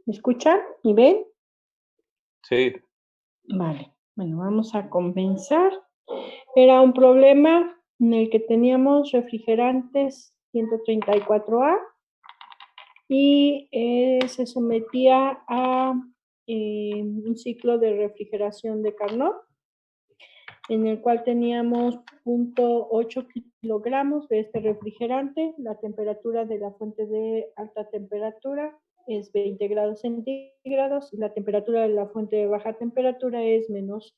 ¿Me escuchan y ven? Sí. Vale, bueno, vamos a comenzar. Era un problema en el que teníamos refrigerantes 134A y se sometía a un ciclo de refrigeración de Carnot, en el cual teníamos 0.8 kilogramos de este refrigerante. La temperatura de la fuente de alta temperatura es 20 grados centígrados y la temperatura de la fuente de baja temperatura es menos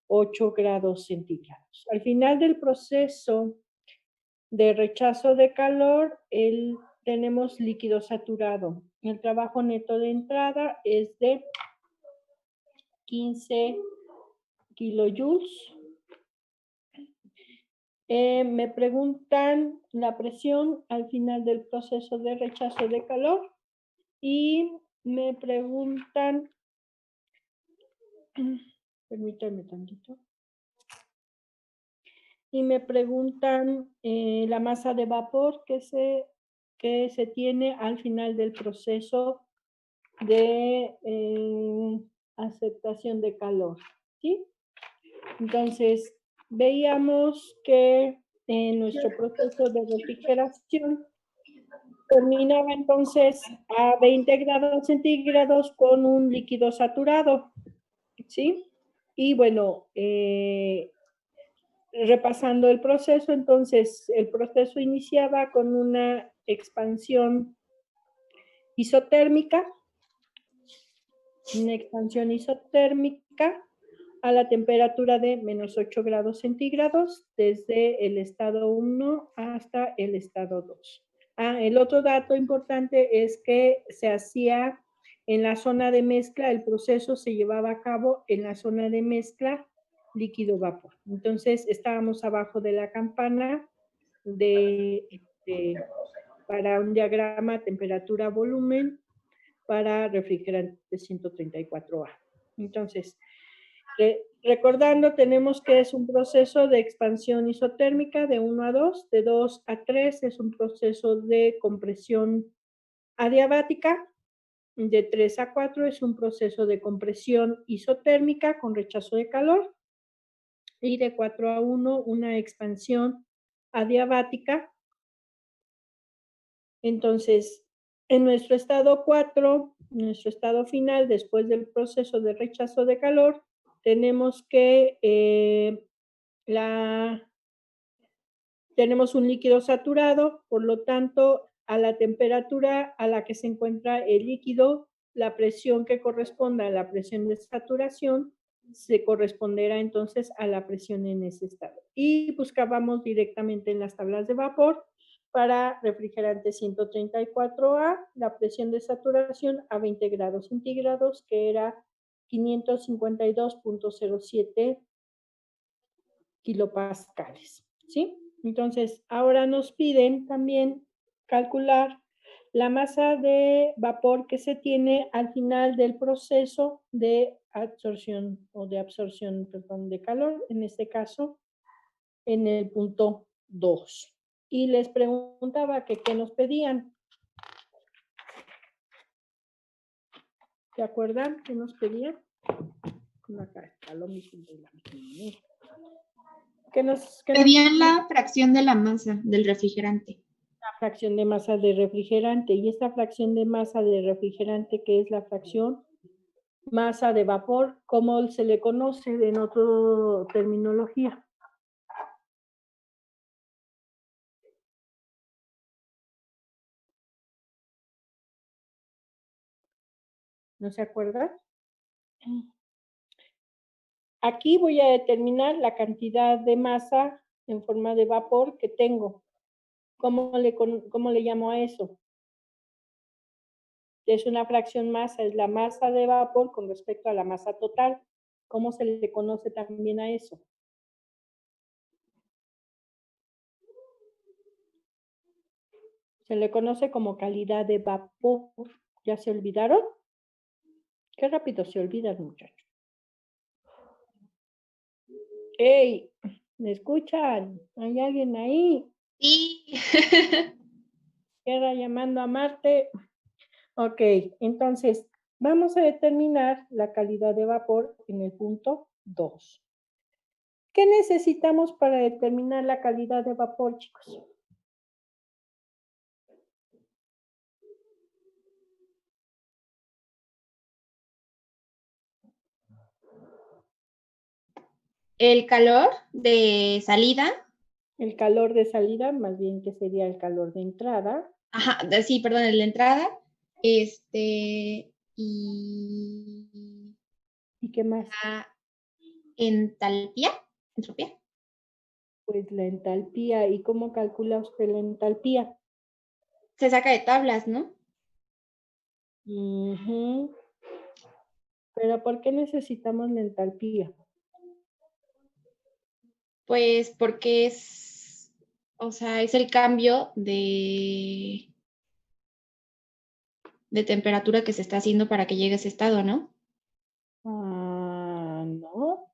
8 grados centígrados. Al final del proceso de rechazo de calor, tenemos líquido saturado. El trabajo neto de entrada es de 15 kilojoules. Me preguntan la presión al final del proceso de rechazo de calor y me preguntan, permítanme tantito, y me preguntan la masa de vapor que se tiene al final del proceso de aceptación de calor, ¿sí? Entonces, veíamos que en nuestro proceso de refrigeración terminaba entonces a 20 grados centígrados con un líquido saturado, ¿sí? Y bueno, repasando el proceso, entonces el proceso iniciaba con una expansión isotérmica, a la temperatura de menos 8 grados centígrados desde el estado 1 hasta el estado 2. El otro dato importante es que se hacía en la zona de mezcla, el proceso se llevaba a cabo en la zona de mezcla líquido-vapor. Entonces, estábamos abajo de la campana para un diagrama temperatura-volumen para refrigerante 134A. Entonces, recordando, tenemos que es un proceso de expansión isotérmica de 1 a 2, de 2 a 3 es un proceso de compresión adiabática, de 3 a 4 es un proceso de compresión isotérmica con rechazo de calor, y de 4 a 1 una expansión adiabática. Entonces, en nuestro estado 4, nuestro estado final, después del proceso de rechazo de calor, tenemos que tenemos un líquido saturado, por lo tanto, a la temperatura a la que se encuentra el líquido, la presión que corresponda a la presión de saturación se corresponderá entonces a la presión en ese estado. Y buscábamos directamente en las tablas de vapor para refrigerante 134A, la presión de saturación a 20 grados centígrados, que era 552.07 kilopascales, ¿sí? Entonces, ahora nos piden también calcular la masa de vapor que se tiene al final del proceso de absorción de calor, en este caso, en el punto 2. Y les preguntaba que qué nos pedían. ¿Se acuerdan qué nos pedían? Acá está lo mismo. Pedían la fracción de la masa del refrigerante. La fracción de masa de refrigerante. Y esta fracción de masa de refrigerante, que es la fracción masa de vapor, ¿cómo se le conoce en otra terminología? ¿No se acuerdan? Aquí voy a determinar la cantidad de masa en forma de vapor que tengo. ¿Cómo le llamo a eso? Es una fracción masa, es la masa de vapor con respecto a la masa total. ¿Cómo se le conoce también a eso? Se le conoce como calidad de vapor. ¿Ya se olvidaron? Qué rápido se olvidan, muchachos. ¡Ey! ¿Me escuchan? ¿Hay alguien ahí? Sí. Queda llamando a Marte. Ok, entonces, Vamos a determinar la calidad de vapor en el punto 2. ¿Qué necesitamos para determinar la calidad de vapor, chicos? El calor de salida. El calor de salida, más bien que sería el calor de entrada. Ajá, sí, perdón, el de entrada. Y ¿Y qué más? la entalpía, entropía. Pues la entalpía. ¿Y cómo calcula usted la entalpía? Se saca de tablas, ¿no? Ujú. Pero ¿por qué necesitamos la entalpía? Pues porque o sea, es el cambio de temperatura que se está haciendo para que llegue a ese estado, ¿no? No.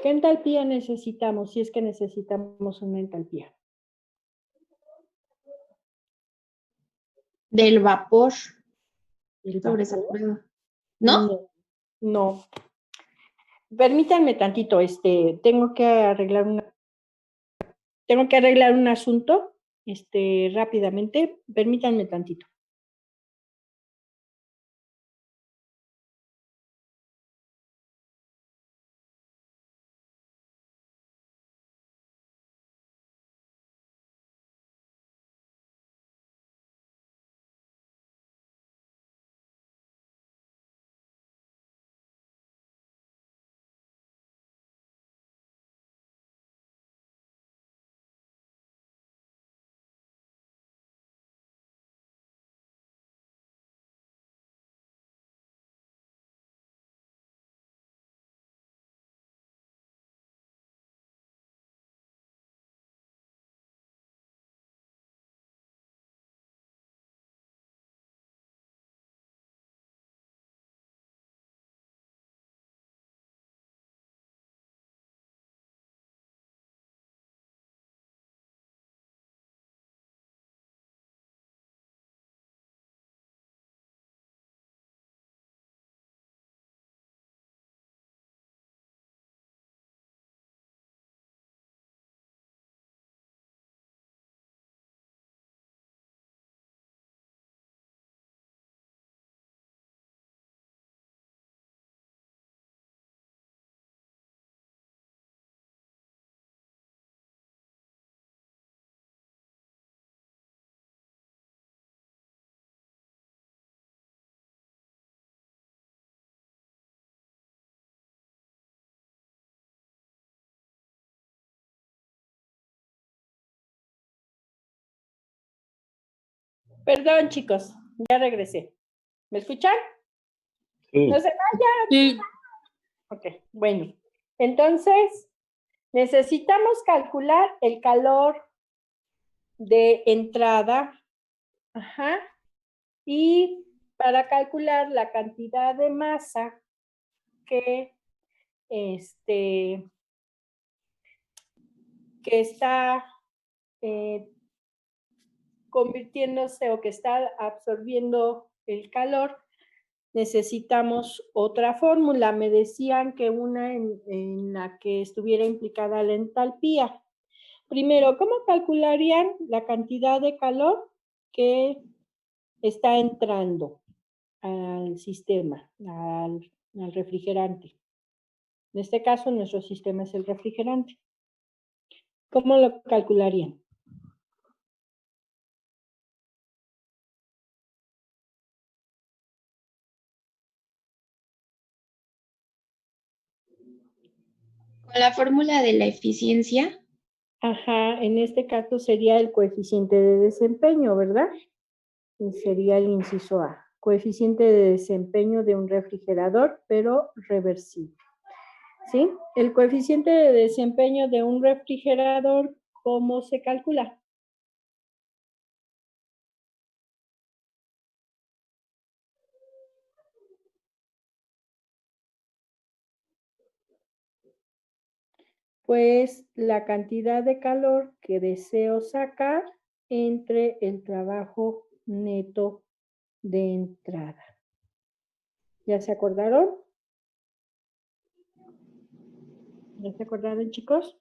¿Qué entalpía necesitamos si es que necesitamos una entalpía? Del vapor ¿El sobre vapor? prueba. ¿No? No. No. Permítanme tantito, tengo que arreglar un asunto, rápidamente. Permítanme tantito. Perdón, chicos, ya regresé. ¿Me escuchan? Sí. No se vayan. Sí. Ok, bueno. Entonces, necesitamos calcular el calor de entrada. Ajá. Y para calcular la cantidad de masa que, que está convirtiéndose o que está absorbiendo el calor, necesitamos otra fórmula. Me decían que una en la que estuviera implicada la entalpía. Primero, ¿cómo calcularían la cantidad de calor que está entrando al sistema, al refrigerante? En este caso, nuestro sistema es el refrigerante. ¿Cómo lo calcularían? Con la fórmula de la eficiencia. Ajá, en este caso sería el coeficiente de desempeño, ¿verdad? Y sería el inciso A. Coeficiente de desempeño de un refrigerador, pero reversible. ¿Sí? El coeficiente de desempeño de un refrigerador, ¿cómo se calcula? Pues la cantidad de calor que deseo sacar entre el trabajo neto de entrada. ¿Ya se acordaron? ¿Ya se acordaron, chicos?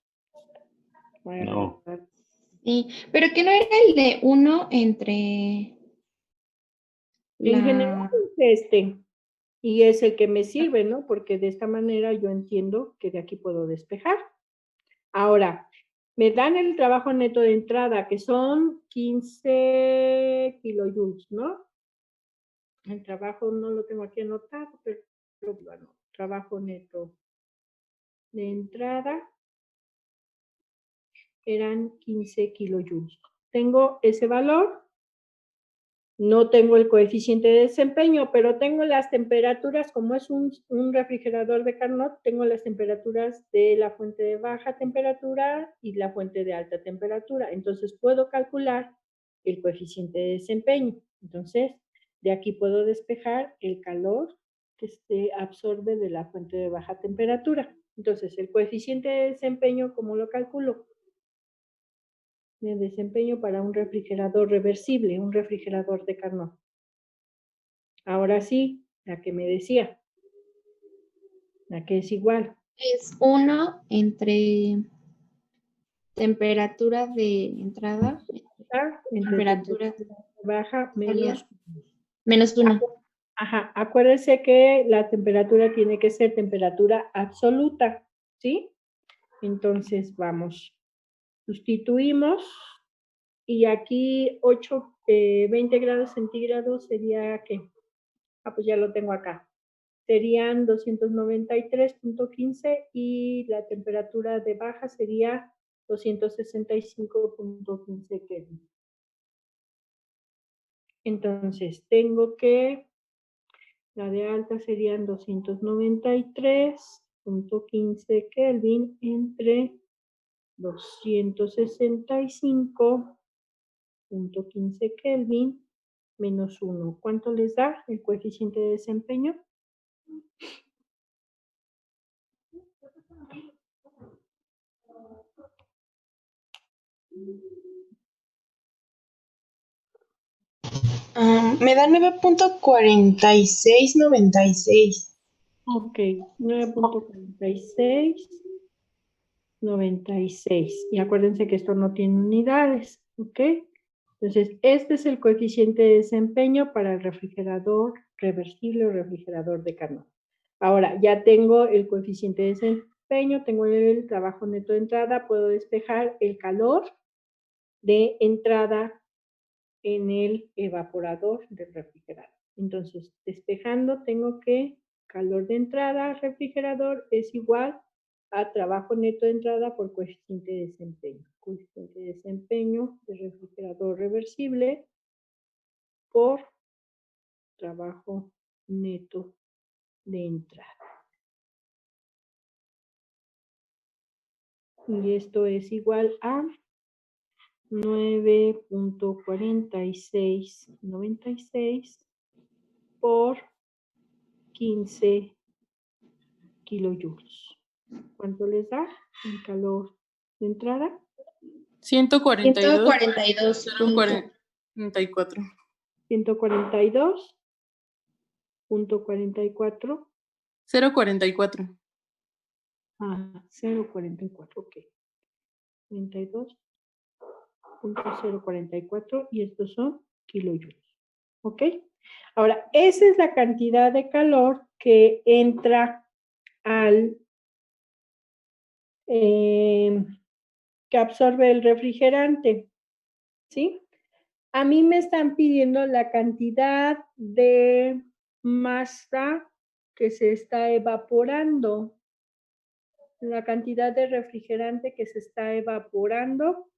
Voy a No. recordar. Sí, pero que no era el de 1 entre En general es este. Y es el que me sirve, ¿no? Porque de esta manera yo entiendo que de aquí puedo despejar. Ahora, me dan el trabajo neto de entrada, que son 15 kilojoules, ¿no? El trabajo no lo tengo aquí anotado, pero bueno, trabajo neto de entrada eran 15 kilojoules. Tengo ese valor, no tengo el coeficiente de desempeño, pero tengo las temperaturas, como es un refrigerador de Carnot, tengo las temperaturas de la fuente de baja temperatura y la fuente de alta temperatura. Entonces puedo calcular el coeficiente de desempeño. Entonces, de aquí puedo despejar el calor que se absorbe de la fuente de baja temperatura. Entonces, el coeficiente de desempeño, ¿cómo lo calculo? De desempeño para un refrigerador reversible, un refrigerador de Carnot. Ahora sí, la que me decía, la que es igual. Es 1 entre temperatura de entrada, Entre temperatura baja menos. menos 1. Ajá, acuérdense que la temperatura tiene que ser temperatura absoluta, ¿sí? Entonces, vamos, sustituimos y aquí 20 grados centígrados sería, ¿qué? Pues ya lo tengo acá. Serían 293.15 y la temperatura de baja sería 265.15 Kelvin. Entonces, tengo que, la de alta serían 293.15 Kelvin entre 265.15 Kelvin menos 1. ¿Cuánto les da el coeficiente de desempeño? Me da 9.4696. Ok, 9.4696. Y acuérdense que esto no tiene unidades, ¿ok? Entonces, este es el coeficiente de desempeño para el refrigerador reversible o refrigerador de Carnot. Ahora, ya tengo el coeficiente de desempeño, tengo el trabajo neto de entrada, puedo despejar el calor de entrada en el evaporador del refrigerador. Entonces, despejando, tengo que calor de entrada al refrigerador es igual a trabajo neto de entrada por coeficiente de desempeño. Coeficiente de desempeño del refrigerador reversible por trabajo neto de entrada. Y esto es igual a 9.4696 por 15 kilojoules. ¿Cuánto les da el calor de entrada? 142. 0.44. 142.44. 0.44. 0.44, ok. 32.044 y estos son kilojoules. ¿Ok? Ahora, esa es la cantidad de calor que entra al que absorbe el refrigerante, ¿sí? A mí me están pidiendo la cantidad de masa que se está evaporando, la cantidad de refrigerante que se está evaporando,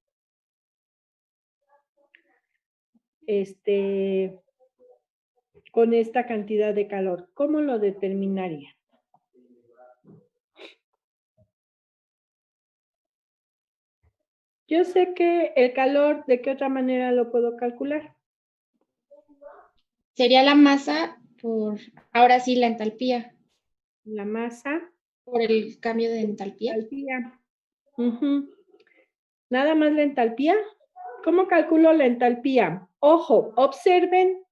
con esta cantidad de calor. ¿Cómo lo determinaría? Yo sé que el calor, ¿de qué otra manera lo puedo calcular? Sería la masa por, ahora sí, la entalpía, La masa. por el cambio de entalpía. Nada más la entalpía. ¿Cómo calculo la entalpía? Ojo, observen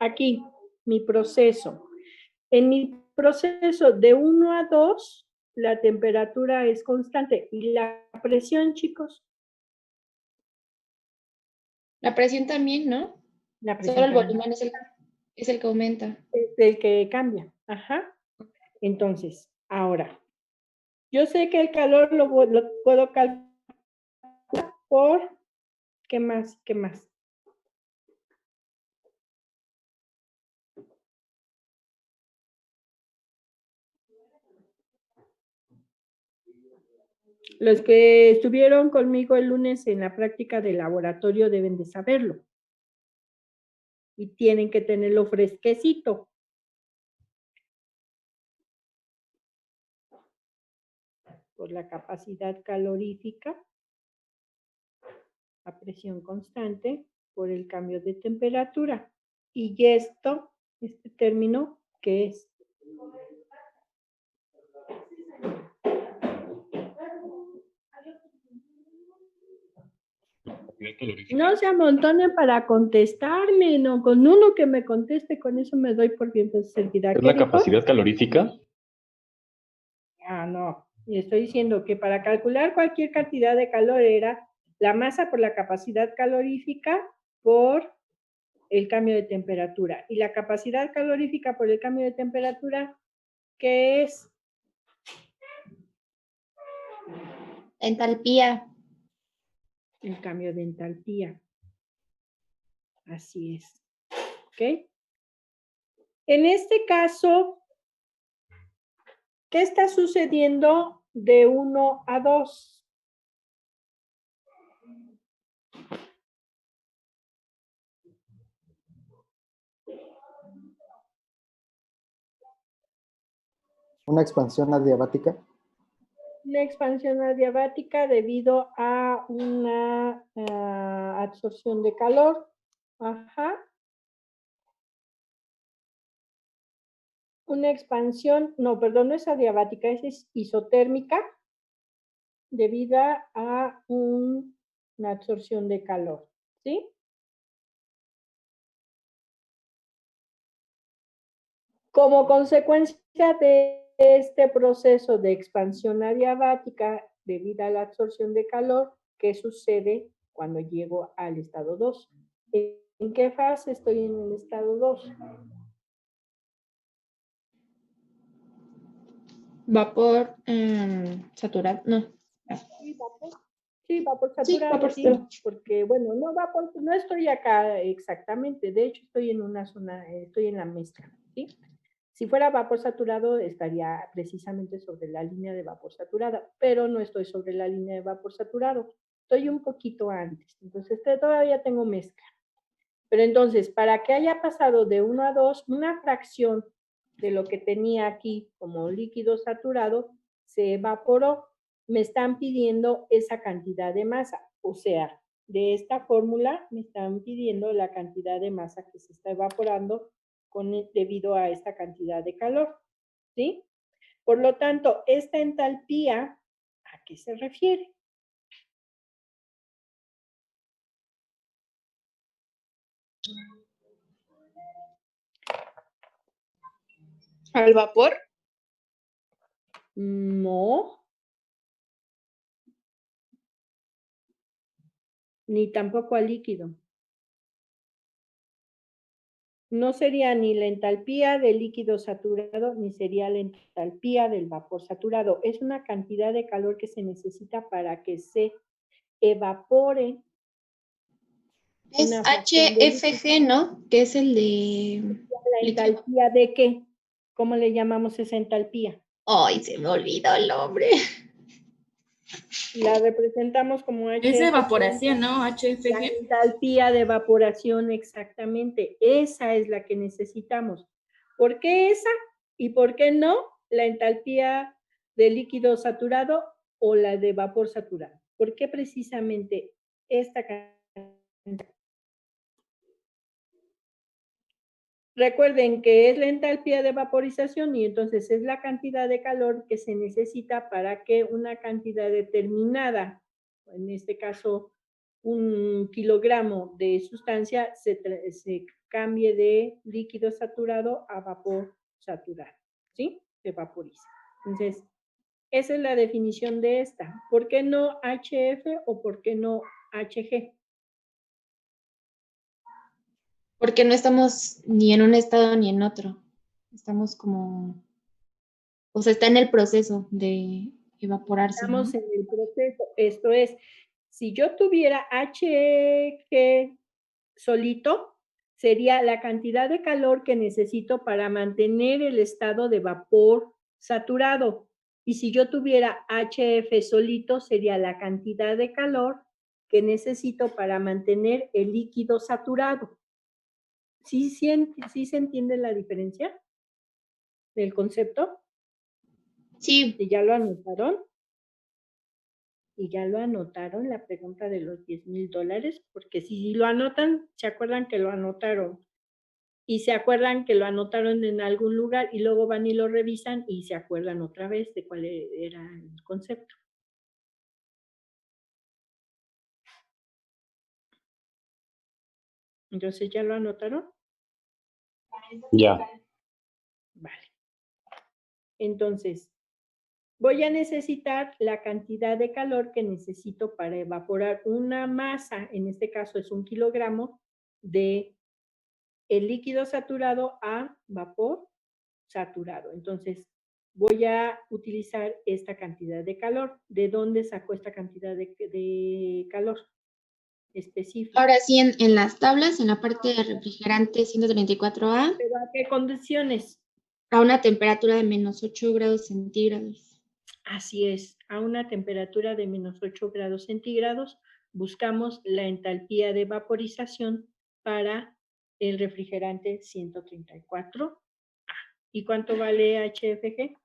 aquí, mi proceso. En mi proceso de 1 a 2, la temperatura es constante. ¿Y la presión, chicos? La presión también, ¿no? La Solo presión el también volumen es el que aumenta. es el que cambia. Ajá. Entonces, ahora, yo sé que el calor lo puedo calcular por, ¿qué más? ¿Qué más? Los que estuvieron conmigo el lunes en la práctica de laboratorio deben de saberlo. Y tienen que tenerlo fresquecito. Por la capacidad calorífica a presión constante por el cambio de temperatura. Y esto, este término, ¿qué es? No se amontonen para contestarme, no, con uno que me conteste, con eso me doy por bien servida. ¿Es la capacidad calorífica? Ah, no. Y estoy diciendo que para calcular cualquier cantidad de calor era la masa por la capacidad calorífica por el cambio de temperatura. Y la capacidad calorífica por el cambio de temperatura, ¿qué es? Entalpía. El cambio de entalpía. Así es. ¿Ok? En este caso, ¿qué está sucediendo de 1 a 2? Una expansión adiabática. Una expansión adiabática debido a una absorción de calor. Ajá. Una expansión, no, perdón, no es adiabática, es isotérmica debido a una absorción de calor, ¿sí? Como consecuencia de este proceso de expansión adiabática debido a la absorción de calor, ¿qué sucede cuando llego al estado 2? ¿En qué fase estoy en el estado 2? Vapor saturado, no. Sí, vapor. Sí, vapor Sí, saturado, vapor sí, saturado. porque bueno, no vapor, no estoy acá exactamente, de hecho estoy en una zona, estoy en la mezcla, ¿sí? Si fuera vapor saturado, estaría precisamente sobre la línea de vapor saturada, pero no estoy sobre la línea de vapor saturado, estoy un poquito antes, entonces todavía tengo mezcla. Pero entonces, para que haya pasado de 1 a 2, una fracción de lo que tenía aquí como líquido saturado se evaporó. Me están pidiendo esa cantidad de masa, o sea, de esta fórmula me están pidiendo la cantidad de masa que se está evaporando debido a esta cantidad de calor, ¿sí? Por lo tanto, esta entalpía, ¿a qué se refiere? ¿Al vapor? No. Ni tampoco al líquido. No sería ni la entalpía del líquido saturado, ni sería la entalpía del vapor saturado. Es una cantidad de calor que se necesita para que se evapore. Es HFG, ¿no? Que es el de ¿La líquido. entalpía de qué? ¿Cómo le llamamos esa entalpía? Ay, se me olvidó el nombre. La representamos como HFG. Es de evaporación, ¿no? La HFG. entalpía de evaporación, exactamente. Esa es la que necesitamos. ¿Por qué esa? ¿Y por qué no la entalpía de líquido saturado o la de vapor saturado? ¿Por qué precisamente esta cantidad? Recuerden que es la entalpía de vaporización y entonces es la cantidad de calor que se necesita para que una cantidad determinada, en este caso 1 kilogramo de sustancia, se cambie de líquido saturado a vapor saturado, ¿sí? Se vaporiza. Entonces, esa es la definición de esta. ¿Por qué no HF o por qué no HG? Porque no estamos ni en un estado ni en otro. Estamos como, o sea, está en el proceso de evaporarse, ¿no? Estamos en el proceso. Esto es, si yo tuviera HG solito, sería la cantidad de calor que necesito para mantener el estado de vapor saturado. Y si yo tuviera HF solito, sería la cantidad de calor que necesito para mantener el líquido saturado. ¿Sí se entiende la diferencia del concepto? Sí, ¿Y ya lo anotaron? ¿Y ya lo anotaron la pregunta de los $10,000? Porque si lo anotan, se acuerdan que lo anotaron. Y se acuerdan que lo anotaron en algún lugar y luego van y lo revisan y se acuerdan otra vez de cuál era el concepto. Entonces, ¿ya lo anotaron? Ya. Vale. Entonces, voy a necesitar la cantidad de calor que necesito para evaporar una masa, en este caso es 1 kilogramo, de el líquido saturado a vapor saturado. Entonces, voy a utilizar esta cantidad de calor. ¿De dónde sacó esta cantidad de calor específica? ahora sí en las tablas, en la parte de refrigerante 134A, ¿Pero a qué condiciones? a una temperatura de menos 8 grados centígrados. Así es, a una temperatura de menos 8 grados centígrados buscamos la entalpía de vaporización para el refrigerante 134A. ¿Y cuánto vale HFG?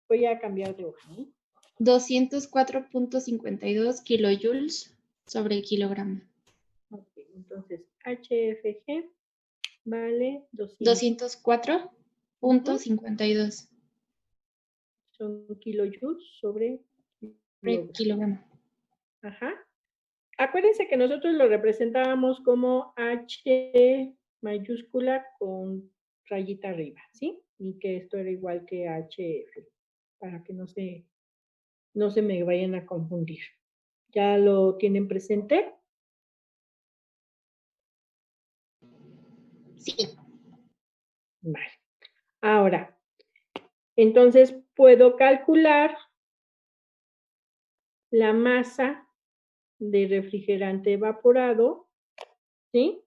Voy a cambiar de hoja, ¿eh? 204.52 kilojoules sobre kilogramo. Ok, entonces HFG vale 204.52 son kilojoules sobre sobre kilogramo. kilogramo. Ajá. Acuérdense que nosotros lo representábamos como H mayúscula con rayita arriba, ¿sí? Y que esto era igual que HF, para que no se me vayan a confundir. ¿Ya lo tienen presente? Sí, Vale. Ahora, entonces puedo calcular la masa de refrigerante evaporado, ¿sí?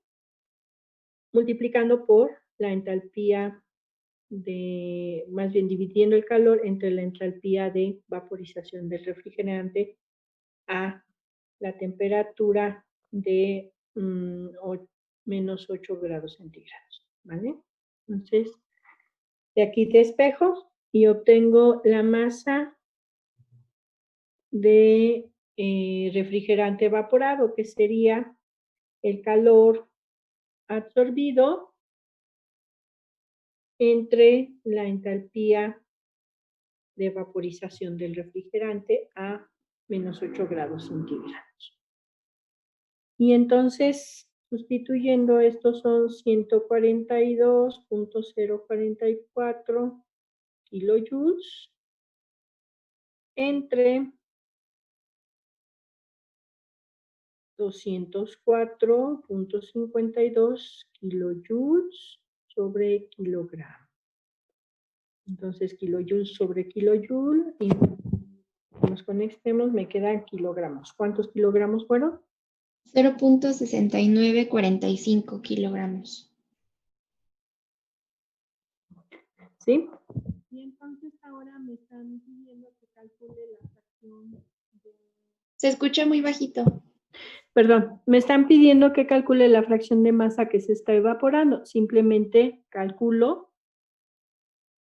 Multiplicando por la entalpía más bien dividiendo el calor entre la entalpía de vaporización del refrigerante a la temperatura de menos 8 grados centígrados, ¿vale? Entonces, de aquí despejo y obtengo la masa de refrigerante evaporado, que sería el calor absorbido entre la entalpía de vaporización del refrigerante a menos 8 grados centígrados. Y entonces, sustituyendo, estos son 142.044 kilojoules entre 204.52 kilojoules sobre kilogramo. Entonces, kilojoules sobre kilojoule, y con extremos me quedan kilogramos. ¿Cuántos kilogramos fueron? 0.6945 kilogramos. ¿Sí? Y entonces ahora me están pidiendo que calcule la fracción de... Se escucha muy bajito. Perdón, me están pidiendo que calcule la fracción de masa que se está evaporando. Simplemente calculo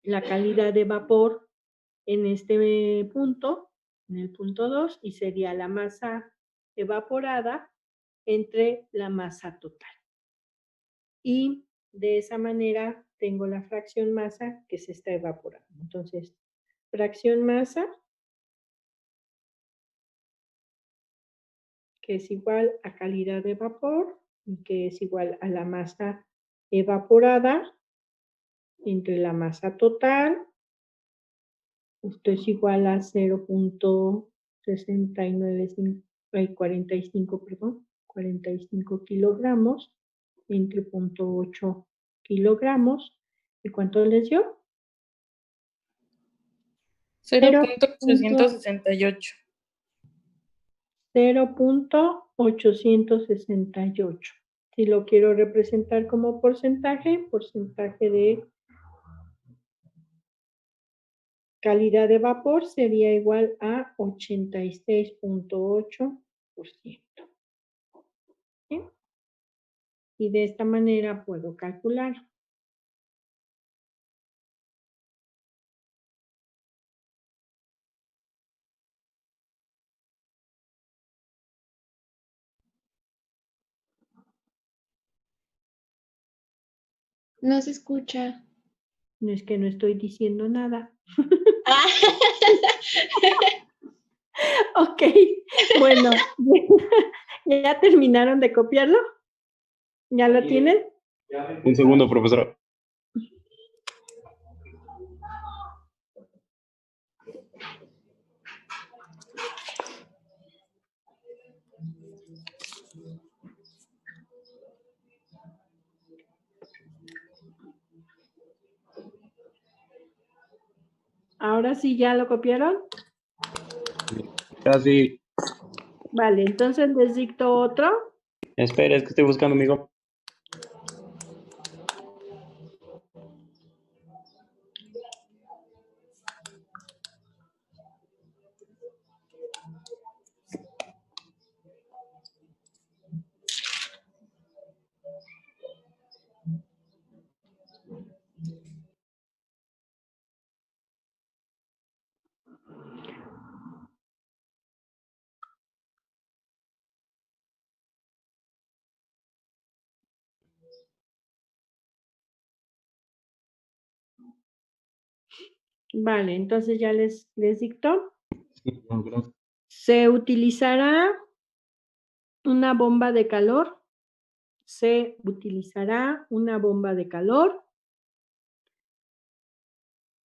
la calidad de vapor en este punto, en el punto 2, y sería la masa evaporada entre la masa total. Y de esa manera tengo la fracción masa que se está evaporando. Entonces, fracción masa, que es igual a calidad de vapor y que es igual a la masa evaporada entre la masa total. Esto es igual a 45 kilogramos entre 0.8 kilogramos. ¿Y cuánto les dio? 0.868. 0.868. Si lo quiero representar como porcentaje de calidad de vapor sería igual a 86.8%. ¿Sí? Y de esta manera puedo calcular. No se escucha. No es que no estoy diciendo nada. Ah, Ok, bueno, ¿ya terminaron de copiarlo? ¿Ya lo tienen? Un segundo, profesora. Ahora sí, ¿ya lo copiaron? Casi. Vale, entonces les dicto otro. Espera, es que estoy buscando, amigo. Vale, entonces ya les dicto. Se utilizará una bomba de calor. Se utilizará una bomba de calor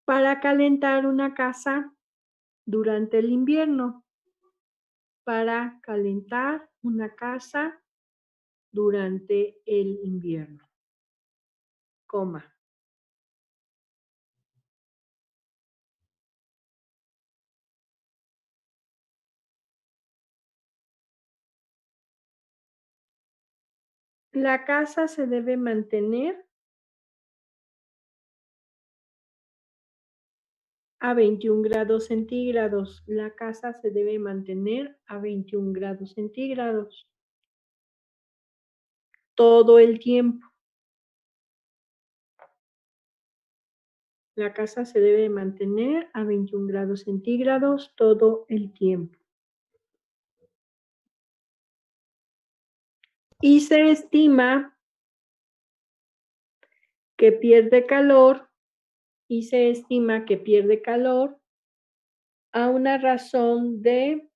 para calentar una casa durante el invierno. Para calentar una casa durante el invierno. Coma. La casa se debe mantener a 21 grados centígrados. La casa se debe mantener a 21 grados centígrados todo el tiempo. La casa se debe mantener a 21 grados centígrados todo el tiempo. Y se estima que pierde calor a una razón de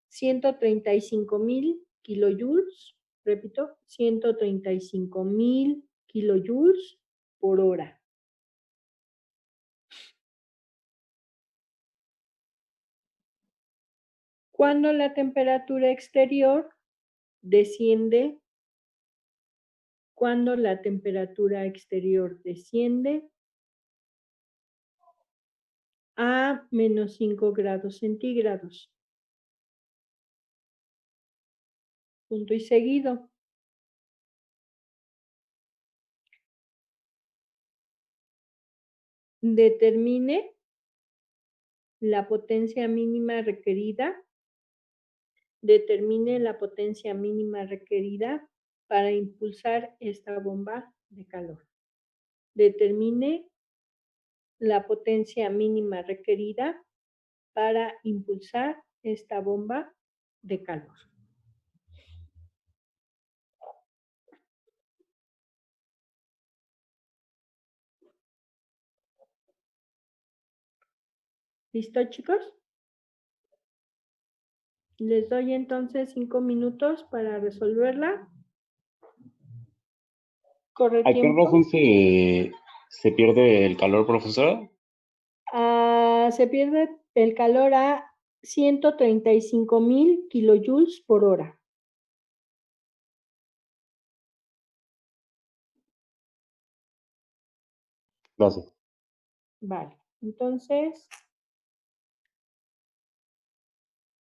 135,000 kilojoules, repito, 135,000 kilojoules por hora. Cuando la temperatura exterior desciende a menos 5 grados centígrados. Punto y seguido. Determine la potencia mínima requerida. Para impulsar esta bomba de calor. Determine la potencia mínima requerida para impulsar esta bomba de calor. ¿Listo, chicos? Les doy entonces 5 minutos para resolverla. Corre ¿A qué tiempo. razón se pierde el calor, profesora? Se pierde el calor a 135,000 kilojoules por hora. Gracias. Vale, entonces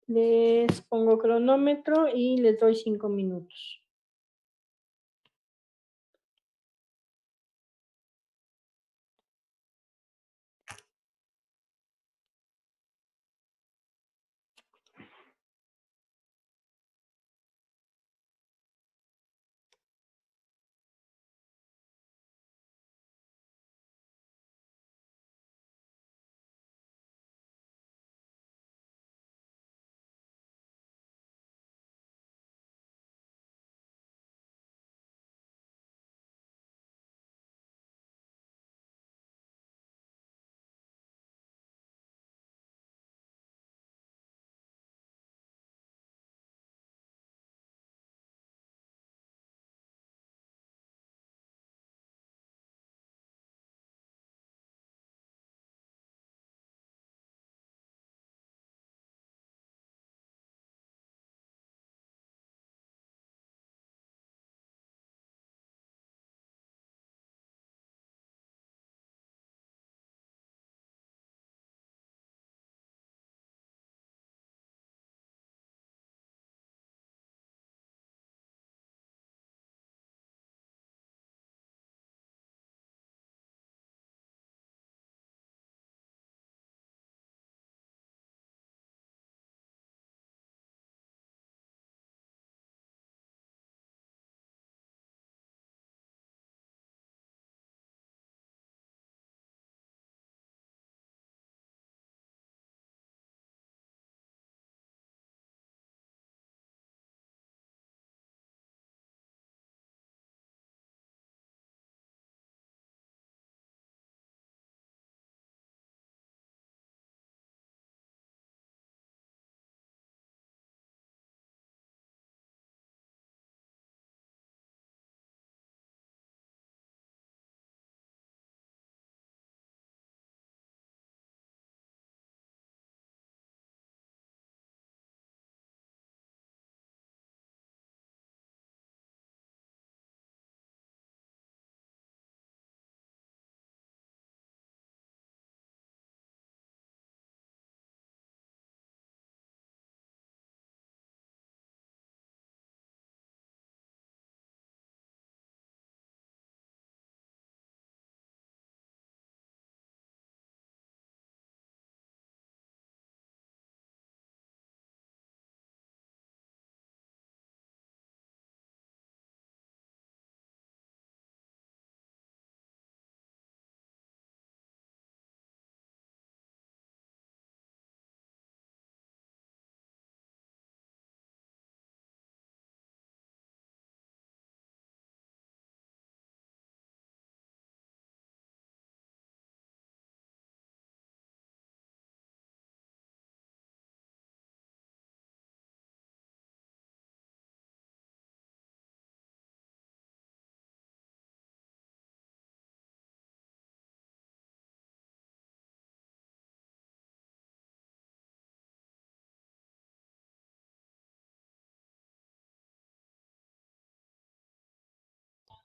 les pongo cronómetro y les doy 5 minutos.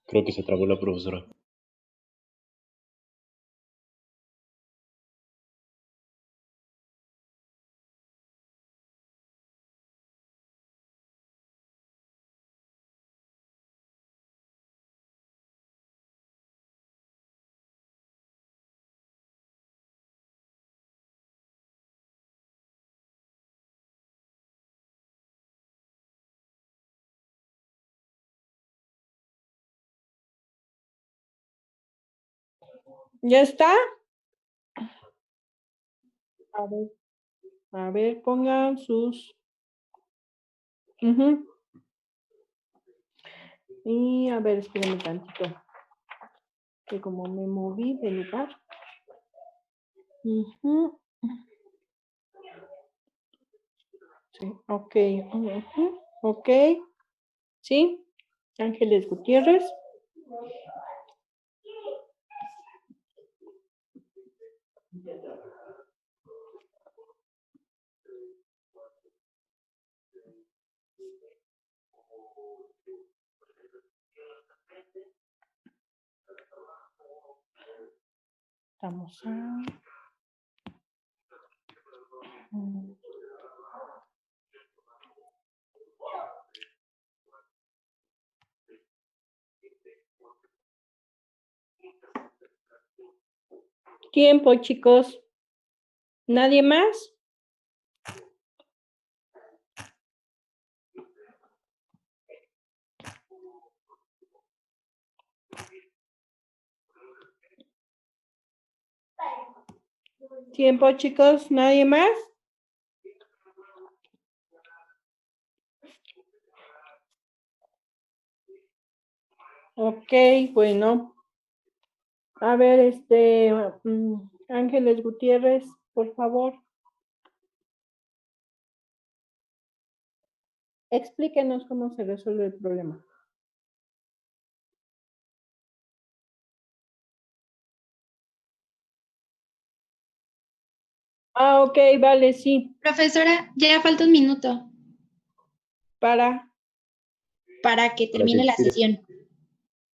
Creo que se trabó la profesora. ¿Ya está? A ver, pongan sus... Ujú. Y a ver, espérenme tantito. Que como me moví de lugar. Ujú. Sí, ok. Ok. Sí. Ángeles Gutiérrez. Estamos a... Tiempo, chicos. ¿Nadie más? Tiempo, chicos. ¿Nadie más? Ok, bueno. A ver, Ángeles Gutiérrez, por favor. Explíquenos cómo se resuelve el problema. Ah, ok, vale, sí. Profesora, ya falta un minuto Para... para que termine la expire. sesión.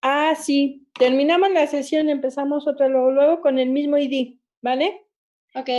Ah, sí. Terminamos la sesión, empezamos otra luego con el mismo ID, ¿vale? Ok.